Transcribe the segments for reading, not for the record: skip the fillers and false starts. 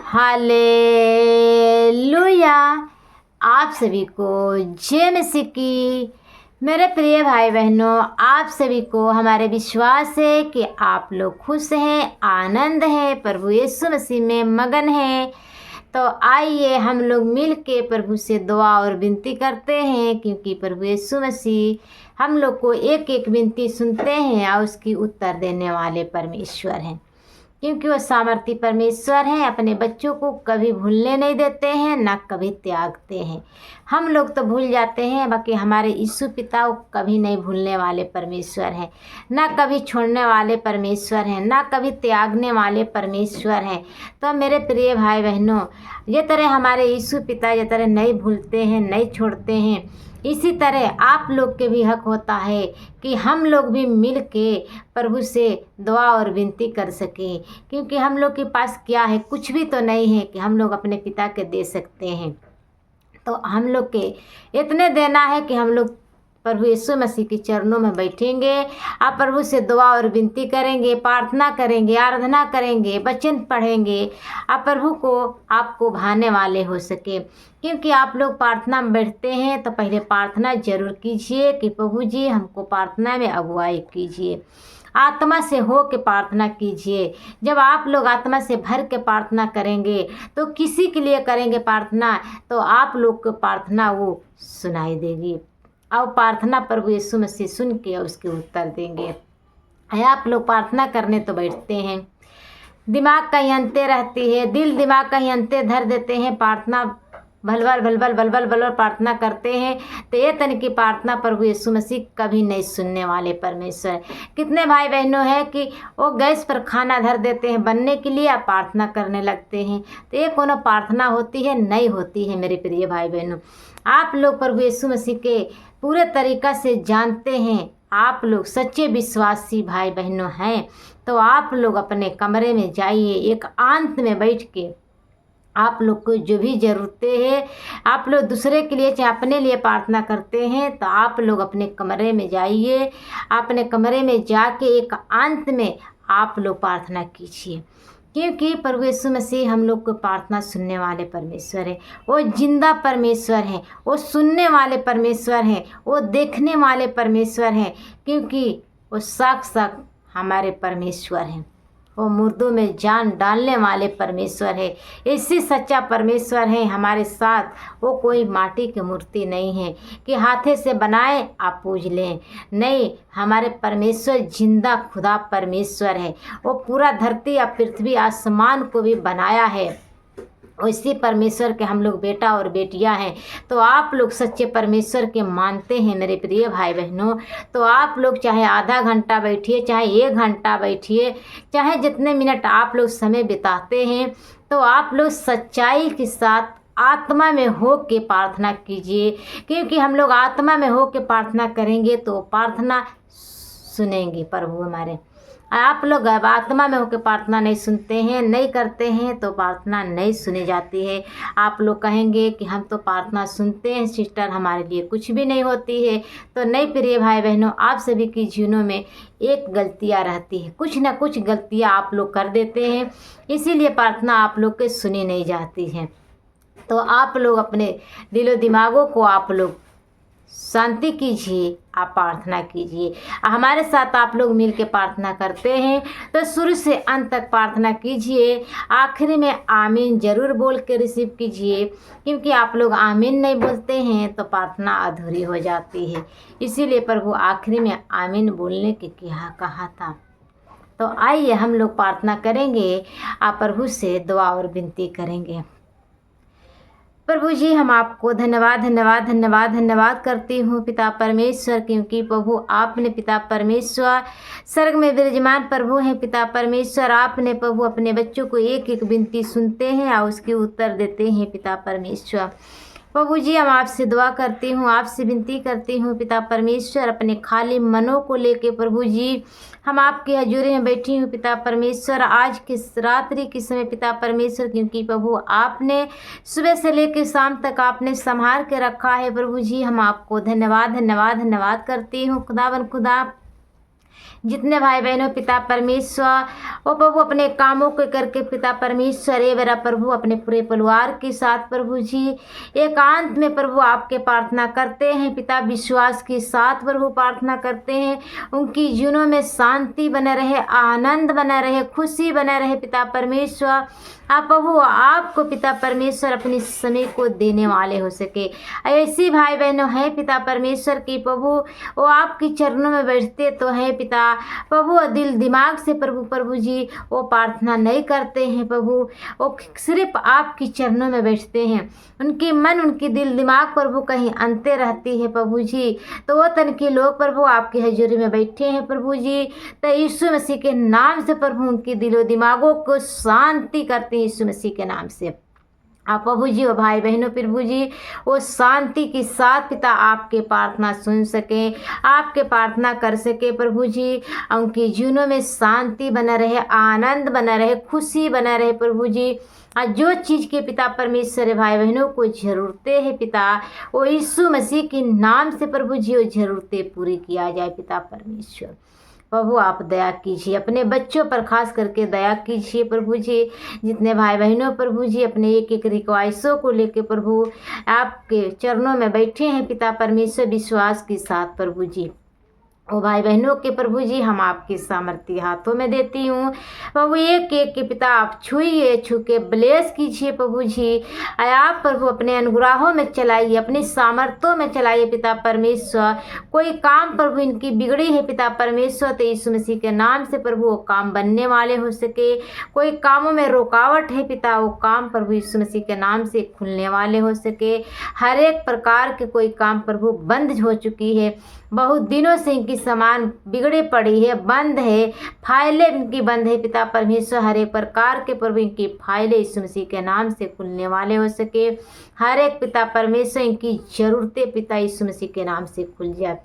Hallelujah. आप सभी को जय मसीह की। मेरे प्रिय भाई बहनों, आप सभी को हमारे विश्वास है कि आप लोग खुश हैं, आनंद हैं, प्रभु यीशु मसीह में मगन हैं। तो आइए हम लोग मिल के प्रभु से दुआ और विनती करते हैं, क्योंकि प्रभु यीशु मसीह हम लोग को एक एक विनती सुनते हैं और उसकी उत्तर देने वाले परमेश्वर हैं, क्योंकि वो सामर्थी परमेश्वर हैं। अपने बच्चों को कभी भूलने नहीं देते हैं, ना कभी त्यागते हैं। हम लोग तो भूल जाते हैं, बाकी हमारे यीशु पिता वो कभी नहीं भूलने वाले परमेश्वर हैं, ना कभी छोड़ने वाले परमेश्वर हैं, ना कभी त्यागने वाले परमेश्वर हैं। तो मेरे प्रिय भाई बहनों, ये तरह हमारे यीशु पिता ये तरह नहीं भूलते हैं, नहीं छोड़ते हैं, इसी तरह आप लोग के भी हक होता है कि हम लोग भी मिल के प्रभु से दुआ और विनती कर सकें, क्योंकि हम लोग के पास क्या है, कुछ भी तो नहीं है कि हम लोग अपने पिता के दे सकते हैं। तो हम लोग के इतने देना है कि हम लोग प्रभु यीशु मसीह के चरणों में बैठेंगे, आप प्रभु से दुआ और विनती करेंगे, प्रार्थना करेंगे, आराधना करेंगे, वचन पढ़ेंगे, आप प्रभु को आपको भाने वाले हो सके। क्योंकि आप लोग प्रार्थना में बैठते हैं तो पहले प्रार्थना जरूर कीजिए कि प्रभु जी हमको प्रार्थना में अगुवाई कीजिए। आत्मा से हो के प्रार्थना कीजिए। जब आप लोग आत्मा से भर के प्रार्थना करेंगे तो किसी के लिए करेंगे प्रार्थना, तो आप लोग को प्रार्थना वो सुनाई देगी और प्रार्थना प्रभु यीशु मसीह सुन के उसके उत्तर देंगे। आप लोग प्रार्थना करने तो बैठते हैं, दिमाग कहीं अंते रहती है, दिल दिमाग कहीं अंते धर देते हैं, प्रार्थना भलबल भलबल बलबल बलबल प्रार्थना करते हैं, तो ये तन की प्रार्थना प्रभु यीशु मसीह कभी नहीं सुनने वाले परमेश्वर। कितने भाई बहनों हैं कि वो गैस पर खाना धर देते हैं बनने के लिए, आप प्रार्थना करने लगते हैं, तो ये कोनो प्रार्थना होती है? नहीं होती है। मेरे प्रिय भाई बहनों, आप लोग प्रभु यीशु मसीह के पूरे तरीक़ा से जानते हैं, आप लोग सच्चे विश्वासी भाई बहनों हैं, तो आप लोग अपने कमरे में जाइए, एक एकांत में बैठ के आप लोग को जो भी ज़रूरतें हैं, आप लोग दूसरे के लिए चाहे अपने लिए प्रार्थना करते हैं, तो आप लोग अपने कमरे में जाइए, अपने कमरे में जाके एक एकांत में आप लोग प्रार्थना कीजिए। क्योंकि प्रभु यीशु मसीह हम लोग को प्रार्थना सुनने वाले परमेश्वर है, वो जिंदा परमेश्वर हैं, वो सुनने वाले परमेश्वर हैं, वो देखने वाले परमेश्वर हैं, क्योंकि वो साक्षात हमारे परमेश्वर हैं। वो मुर्दों में जान डालने वाले परमेश्वर है। इसी सच्चा परमेश्वर है हमारे साथ। वो कोई माटी की मूर्ति नहीं है कि हाथे से बनाए आप पूज लें, नहीं, हमारे परमेश्वर जिंदा खुदा परमेश्वर है। वो पूरा धरती या पृथ्वी आसमान को भी बनाया है, उसी परमेश्वर के हम लोग बेटा और बेटियां हैं। तो आप लोग सच्चे परमेश्वर के मानते हैं मेरे प्रिय भाई बहनों, तो आप लोग चाहे आधा घंटा बैठिए, चाहे 1 घंटा बैठिए, चाहे जितने मिनट आप लोग समय बिताते हैं, तो आप लोग सच्चाई के साथ आत्मा में हो के प्रार्थना कीजिए। क्योंकि हम लोग आत्मा में हो के प्रार्थना करेंगे तो प्रार्थना सुनेंगे प्रभु हमारे। आप लोग अब आत्मा में होकर प्रार्थना नहीं सुनते हैं, नहीं करते हैं, तो प्रार्थना नहीं सुनी जाती है। आप लोग कहेंगे कि हम तो प्रार्थना सुनते हैं सिस्टर, हमारे लिए कुछ भी नहीं होती है। तो नहीं प्रिय भाई बहनों, आप सभी की जीवनों में एक गलतियाँ रहती है, कुछ ना कुछ गलतियाँ आप लोग कर देते हैं, इसीलिए प्रार्थना आप लोग के सुनी नहीं जाती है। तो आप लोग अपने दिलो दिमागों को आप लोग शांति कीजिए, आप प्रार्थना कीजिए। हमारे साथ आप लोग मिल के प्रार्थना करते हैं तो शुरू से अंत तक प्रार्थना कीजिए। आखिरी में आमीन ज़रूर बोल के रिसीव कीजिए, क्योंकि आप लोग आमीन नहीं बोलते हैं तो प्रार्थना अधूरी हो जाती है। इसीलिए प्रभु आखिरी में आमीन बोलने के कहा था। तो आइए हम लोग प्रार्थना करेंगे, आप प्रभु से दुआ और विनती करेंगे। प्रभु जी, हम आपको धन्यवाद धन्यवाद धन्यवाद धन्यवाद करती हूँ पिता परमेश्वर, क्योंकि प्रभु आपने पिता परमेश्वर स्वर्ग में विराजमान प्रभु हैं। पिता परमेश्वर आपने प्रभु अपने बच्चों को एक एक विनती सुनते हैं और उसके उत्तर देते हैं। पिता परमेश्वर प्रभु जी, हम आपसे दुआ करती हूँ, आपसे विनती करती हूँ पिता परमेश्वर, अपने खाली मनों को लेके प्रभु जी हम आपके हजूरी में बैठी हूँ पिता परमेश्वर, आज के रात्रि के समय पिता परमेश्वर, क्योंकि प्रभु आपने सुबह से लेकर शाम तक आपने संभाल के रखा है। प्रभु जी, हम आपको धन्यवाद धन्यवाद धन्यवाद करती हूँ खुदावन खुदा। जितने भाई बहनों पिता परमेश्वर ओ प्रभु अपने कामों को करके पिता परमेश्वर ये मेरा प्रभु अपने पूरे परिवार के साथ प्रभु जी एकांत में प्रभु आपके प्रार्थना करते हैं पिता, विश्वास के साथ प्रभु प्रार्थना करते हैं उनकी जीवनों में शांति बना रहे, आनंद बना रहे, खुशी बना रहे पिता परमेश्वर। आप प्रभु आपको पिता परमेश्वर अपने समय को देने वाले हो सके। ऐसी भाई बहनों हैं पिता परमेश्वर की प्रभु वो आपके चरणों में बैठते तो हैं पिता प्रभु, दिल दिमाग से प्रभु जी वो प्रार्थना नहीं करते हैं प्रभु, वो सिर्फ आपके चरणों में बैठते हैं। उनकी मन उनकी दिल दिमाग प्रभु कहीं अंते रहती है प्रभु जी, तो वो तन के लोग प्रभु आपकी हजूरी में बैठे हैं प्रभु जी। तो यीशु मसीह के नाम से प्रभु उनकी दिलो दिमागों को शांति करते हैं यीशु मसीह के नाम से। आप प्रभु जी और भाई बहनों प्रभु जी वो शांति के साथ पिता आपके प्रार्थना सुन सके, आपके प्रार्थना कर सके प्रभु जी, उनके जीवनों में शांति बना रहे, आनंद बना रहे, खुशी बना रहे प्रभु जी। और जो चीज़ के पिता परमेश्वर भाई बहनों को ज़रूरतें हैं पिता वो यीशु मसीह के नाम से प्रभु जी वो ज़रूरतें पूरी किया जाए पिता परमेश्वर। प्रभु आप दया कीजिए, अपने बच्चों पर खास करके दया कीजिए प्रभु जी। जितने भाई बहनों प्रभु जी अपने एक एक रिक्वाइसों को लेके प्रभु आपके चरणों में बैठे हैं पिता परमेश्वर विश्वास के साथ प्रभु जी। ओ भाई बहनों के प्रभु जी हम आपके सामर्थ्य हाथों में देती हूँ प्रभु, एक एक के पिता आप छुइए, छू के ब्लेस कीजिए प्रभु जी। आप प्रभु अपने अनुग्रहों में चलाइए, अपनी सामर्थ्यों में चलाइए पिता परमेश्वर। कोई काम प्रभु इनकी बिगड़ी है पिता परमेश्वर तो यीशु मसीह के नाम से प्रभु वो काम बनने वाले हो सके। कोई कामों में रुकावट है पिता वो काम प्रभु यीशु मसीह के नाम से खुलने वाले हो सके। हर एक प्रकार के कोई काम प्रभु बंद हो चुकी है, बहुत दिनों से इनकी सामान बिगड़ी पड़ी है, बंद है, फाइलें इनकी बंद है पिता परमेश्वर। हर एक प्रकार के प्रभु इनकी फाइलें यीशु मसीह के नाम से खुलने वाले हो सके। हर एक पिता परमेश्वर इनकी ज़रूरतें पिता यीशु मसीह के नाम से खुल जाए।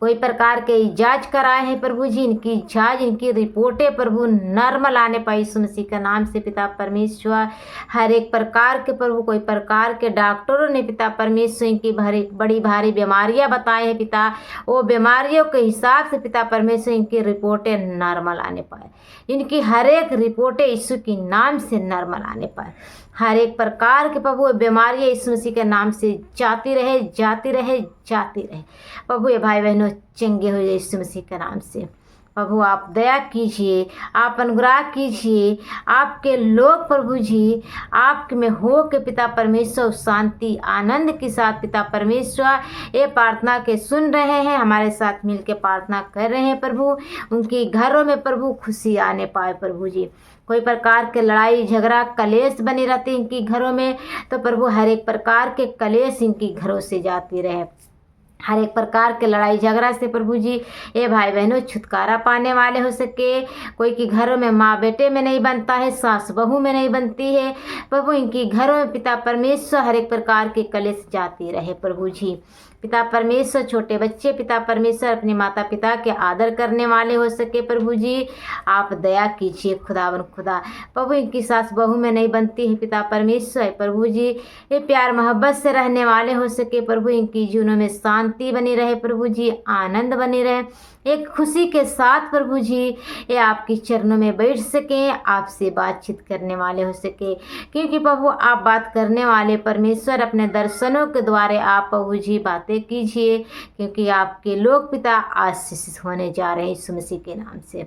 कोई प्रकार के जांच कराए हैं प्रभु जी, इनकी जांच इनकी रिपोर्टें प्रभु नॉर्मल आने पाए यीशु मसीह का नाम से पिता परमेश्वर। हर एक प्रकार के प्रभु कोई प्रकार के डॉक्टरों ने पिता परमेश्वर इनकी बड़ी भारी बीमारियां बताए हैं पिता, वो बीमारियों के हिसाब से पिता परमेश्वर इनकी रिपोर्टें नॉर्मल आने पाए, इनकी हर एक रिपोर्टें यीशु के नाम से नॉर्मल आने पाए। हर एक प्रकार के प्रभु बीमारियां यीशु मसीह के नाम से जाती रहे जाती रहे जाती रहे प्रभु। ये भाई बहनों चंगे हो जाए यीशु मसीह के नाम से। प्रभु आप दया कीजिए, आप अनुग्रह कीजिए, आपके लोग प्रभु जी आपके में हो के पिता परमेश्वर शांति आनंद के साथ पिता परमेश्वर ये प्रार्थना के सुन रहे हैं, हमारे साथ मिलकर प्रार्थना कर रहे हैं प्रभु। उनके घरों में प्रभु खुशी आने पाए प्रभु जी। कोई प्रकार के लड़ाई झगड़ा कलेश बनी रहती इनकी घरों में तो प्रभु हर एक प्रकार के कलेश इनकी घरों से जाती रहे। हर एक प्रकार के लड़ाई झगड़ा से प्रभु जी ये भाई बहनों छुटकारा पाने वाले हो सके। कोई के घरों में माँ बेटे में नहीं बनता है, सास बहू में नहीं बनती है प्रभु, इनकी घरों में पिता परमेश्वर हर एक प्रकार के कलेश जाती रहे प्रभु जी। पिता परमेश्वर छोटे बच्चे पिता परमेश्वर अपने माता पिता के आदर करने वाले हो सके प्रभु जी। आप दया कीजिए खुदावन खुदा प्रभु, इनकी सास बहू में नहीं बनती है पिता परमेश्वर प्रभु जी, ये प्यार मोहब्बत से रहने वाले हो सके प्रभु। इनकी जीवनों में शांति बनी रहे प्रभु जी, आनंद बनी रहे, एक खुशी के साथ प्रभु जी ये आपके चरणों में बैठ सकें, आपसे बातचीत करने वाले हो सके। क्योंकि प्रभु आप बात करने वाले परमेश्वर, अपने दर्शनों के द्वारा आप प्रभु जी बातें कीजिए, क्योंकि आपके लोग पिता आशीषित होने जा रहे हैं यीशु मसीह के नाम से।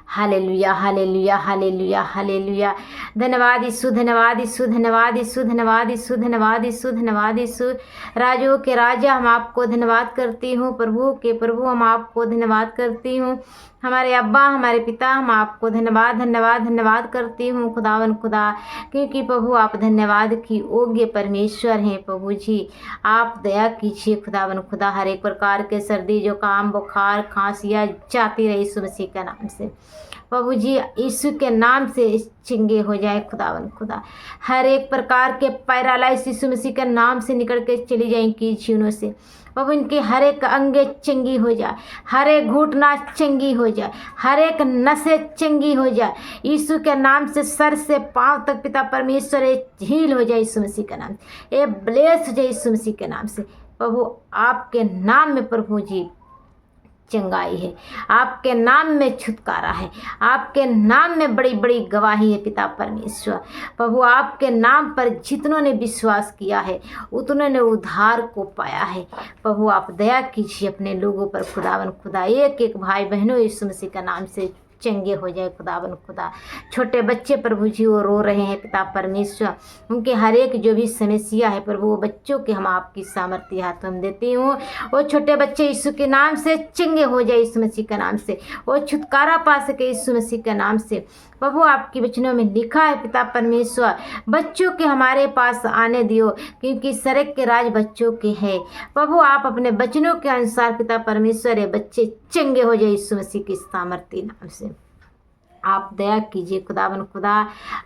Hallelujah hallelujah hallelujah hallelujah. धन्यवाद यीशु, धन्यवाद यीशु, धन्यवाद यीशु, धन्यवाद यीशु, धन्यवाद यीशु, धन्यवाद यीशु। राजों के राजा हम आपको धन्यवाद करती हूँ, प्रभु के प्रभु हम आपको धन्यवाद करती हूँ। हमारे अब्बा हमारे पिता हम आपको धन्यवाद धन्यवाद धन्यवाद करती हूँ खुदावन खुदा, क्योंकि प्रभु आप धन्यवाद की योग्य परमेश्वर हैं प्रभु जी। आप दया कीजिए खुदावन खुदा, हर एक प्रकार के सर्दी जुकाम बुखार खांसियाँ जाती रही यीशु मसीह के नाम से प्रभु जी, यीशु के नाम से चंगे हो जाए खुदावन खुदा। हर एक प्रकार के पैरालाइज यीशु मसीह के नाम से निकल के चली जाए इनकी जीवनों से प्रभु, इनके हर एक अंगे चंगी हो जाए, हर एक घुटना चंगी हो जाए, हर एक नसें चंगी हो जाए यीशु के नाम से। सर से पांव तक पिता परमेश्वर हील हो जाए यीशु मसीह के नाम से, ये ब्लेस हो जाए यीशु मसीह के नाम से प्रभु। आपके नाम में प्रभु जी चंगाई है, आपके नाम में छुटकारा है, आपके नाम में बड़ी बड़ी गवाही है पिता परमेश्वर। प्रभु आपके नाम पर जितनों ने विश्वास किया है उतनों ने उद्धार को पाया है। प्रभु आप दया कीजिए अपने लोगों पर खुदावन खुदा, एक एक भाई बहनों यीशु मसीह का नाम से चंगे हो जाए खुदावन खुदा। छोटे बच्चे प्रभु जी वो रो रहे हैं पिता परमेश्वर, उनके हर एक जो भी समस्या है प्रभु वो बच्चों के हम आपकी सामर्थ्य हाथों में देती हूँ। वो छोटे बच्चे यीशु के नाम से चंगे हो जाए, यीशु मसीह के नाम से वो छुटकारा पा सके यीशु मसीह के नाम से। प्रभु आपकी वचनों में लिखा है पिता परमेश्वर, बच्चों के हमारे पास आने दियो क्योंकि स्वर्ग के राज बच्चों के हैं। प्रभु आप अपने वचनों के अनुसार पिता परमेश्वर ये बच्चे चंगे हो जाए यीशु मसीह के सामर्थ्य नाम से। आप दया कीजिए खुदावन खुदा।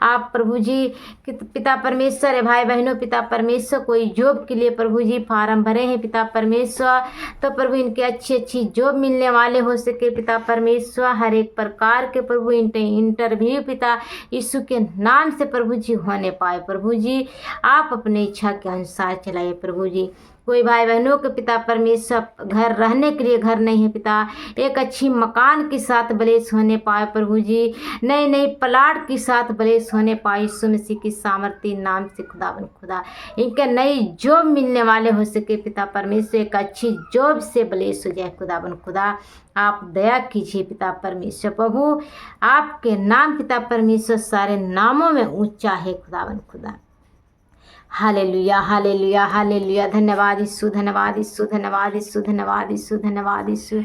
आप प्रभु जी पिता परमेश्वर है भाई बहनों पिता परमेश्वर कोई जॉब के लिए प्रभु जी फार्म भरे हैं पिता परमेश्वर, तो प्रभु इनके अच्छी जॉब मिलने वाले हो सके पिता परमेश्वर। हर एक प्रकार के प्रभु इंटरव्यू पिता यीशु के नाम से प्रभु जी होने पाए। प्रभु जी आप अपने इच्छा के अनुसार चलाइए प्रभु जी। कोई भाई बहनों के पिता परमेश्वर घर रहने के लिए घर नहीं है पिता, एक अच्छी मकान के साथ बलेस होने पाए प्रभु जी, नई नई प्लाट के साथ बलेस होने पाए यीशु मसीह की सामर्थ्य नाम से खुदावन खुदा। इनके नई जॉब मिलने वाले हो सके पिता परमेश्वर, एक अच्छी जॉब से बलेस हो जाए खुदावन खुदा। आप दया कीजिए पिता परमेश्वर। प्रभु आपके नाम पिता परमेश्वर सारे नामों में ऊंचा है खुदावन खुदा। Hallelujah hallelujah hallelujah. धन्यवाद यीशु धन्यवाद यीशु धन्यवाद यीशु धन्यवाद यीशु धन्यवाद यीशु।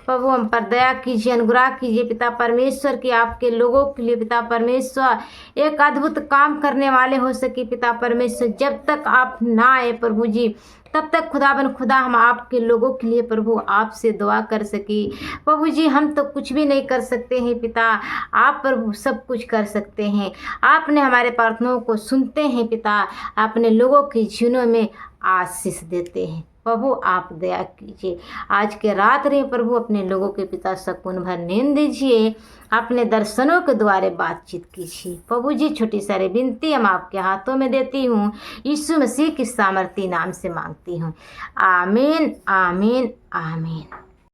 प्रभु हम पर दया कीजिए, अनुग्रह कीजिए पिता परमेश्वर कि आपके लोगों के लिए पिता परमेश्वर एक अद्भुत काम करने वाले हो सके पिता परमेश्वर। जब तक आप ना आए प्रभु जी तब तक खुदाबन खुदा हम आपके लोगों के लिए प्रभु आपसे दुआ कर सकी। प्रभु जी हम तो कुछ भी नहीं कर सकते हैं पिता, आप प्रभु सब कुछ कर सकते हैं। आपने हमारे प्रार्थनाओं को सुनते हैं पिता, अपने लोगों के जीवनों में आशीष देते हैं। प्रभु आप दया कीजिए, आज के रात रे प्रभु अपने लोगों के पिता सकून भर नींद दीजिए, अपने दर्शनों के द्वारे बातचीत कीजिए। प्रभु जी छोटी सारी विनती हम आपके हाथों में देती हूँ, यीशु मसीह की सामर्थ्य नाम से मांगती हूँ। आमीन आमीन आमीन।